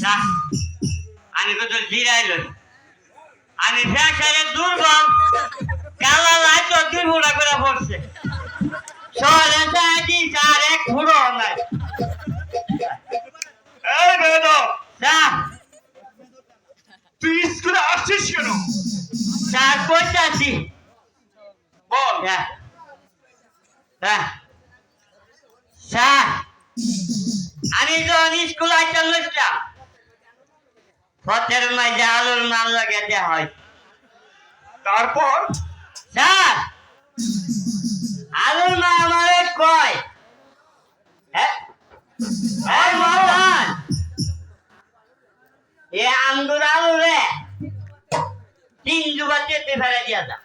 না আমি কত জিরাইল আমি ফ্যাশনে দুর্বল কালা লাইট দুই ফুটা করে পড়ছে শহরে যাই আর এক ফুটো নাই এই বেদব, না তুই স্কুলে আসছিস কেন? স্যার কইতাছি বল। স্যার আমি যখন স্কুল আইতাম লইছিলাম পথের মাঝে আলুর মাল লাগাতে হয় তারপর স্যার আলুর মা আমারে কয় এই মহারাজ এ আঙ্গুর আলু রে 3 জুবা চেতে ফেলে দিয়া যা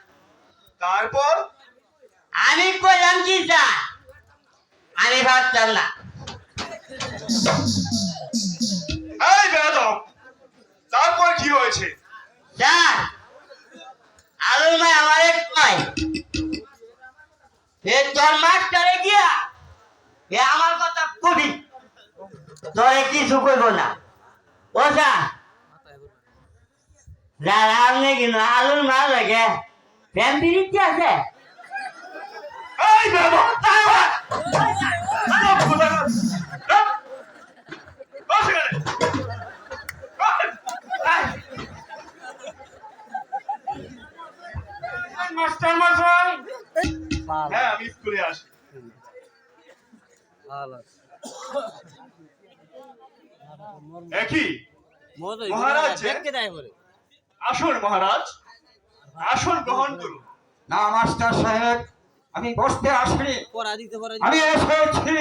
তারপর আমি কইলাম কি স্যার আমি ভাবতাম না এই বেদব, তারপর কি হয়েছে? স্যার আলুর মা আমারে কয় এ তোর মাস্টারে গিয়া এ আমার কথা কবি তোরে কিছু কইব না ও স্যার যারা আপনি কিন্তু আলুর মা লাগে প্রেম বিরিতি আছে এই বেদব, মাস্টার মশাই, হ্যাঁ আমি স্কুলে আসি। একই মহারাজ, আসুন মহারাজ, আসুন গ্রহণ করুন। না মাস্টার সাহেব, আমি বসতে আসিনি, আমি এসেছি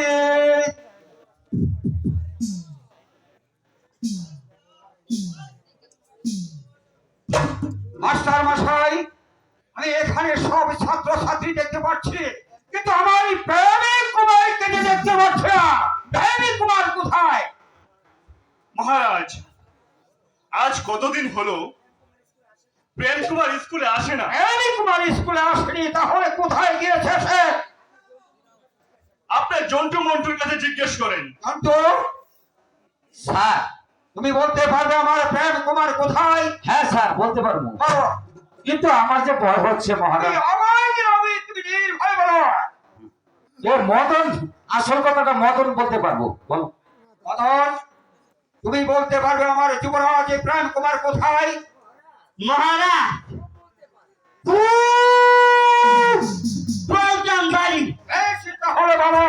মাস্টার মশাই। আমি এখানে সব ছাত্র ছাত্রী দেখতে পাচ্ছি, কিন্তু আমার এই প্রেমিক কুমারকে যে দেখতে পাচ্ছি না। প্রেমিক কুমার কোথায়? মহারাজ, আজ কতদিন হলো প্রেম কুমার স্কুলে আসে না। প্রেমিক কুমার স্কুলে আসেনি, তাহলে কোথায় গিয়েছে সে? আপনার জন্টু মন্টুর কাছে জিজ্ঞেস করেন। তো স্যার, তুমি বলতে পারবে আমার প্রেম কুমার কোথায়? হ্যাঁ স্যার, বলতে পারবো। বলো। কিন্তু আমার যে ভয় হচ্ছে মহারাজ। মদন, আসল কথাটা মদন বলতে পারবো। বলো মদন, তুমি বলতে পারবে আমার যুবরাজ প্রেম কুমার কোথায়? মহারাজ প্রয়োজন বাড়ি তাহলে বলো।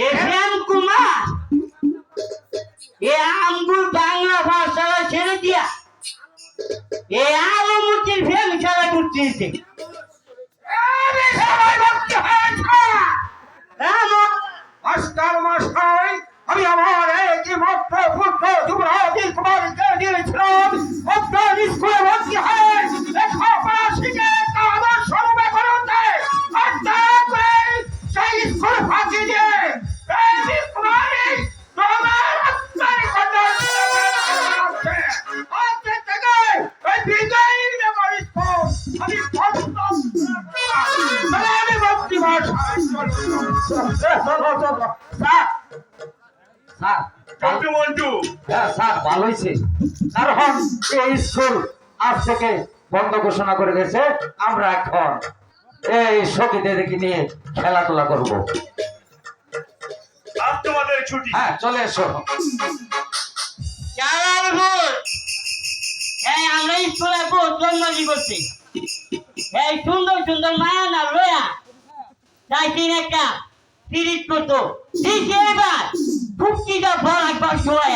এ প্রেম কুমার এ আঙ্গুর বাংলা ভাষা ছেড়ে দিয়া এ আলমুটির প্রেম খেলা করতেছে মাস্টার মশাই, আমি আমার একমাত্র পুত্র যুবরাজ কুমারকে দিয়েছিলাম আপনার স্কুলে ভর্তি হয় লেখাপড়া শিখে তাদের সর্বে করতে, আর তারপরে সেই স্কুল ফাঁকি দিয়ে প্রেমিক কুমারী তোমার আত্মার কথা আজকে থেকে এই বিজয়ী নগর স্কুল আমি ভক্তম আমি ভক্তি ভাষায় জন্টু মন্টু, স্যার ভালো হয়েছে, কারণ এই স্কুল আজ থেকে বন্ধ ঘোষণা করে গেছে। আমরা এখন এই সখীদেরকে নিয়ে খেলাধুলা করব। আজ তোমাদের ছুটি। হ্যাঁ, চলে এসো। চালার ভোট এই আমরা স্কুলে বহুত জন্মজি করছি এই সুন্দর সুন্দর মায়া না লয়া চাইছেন একটা পিরিত করতো ঠিক এবার ফুটকিটা ভর একবার শোয়া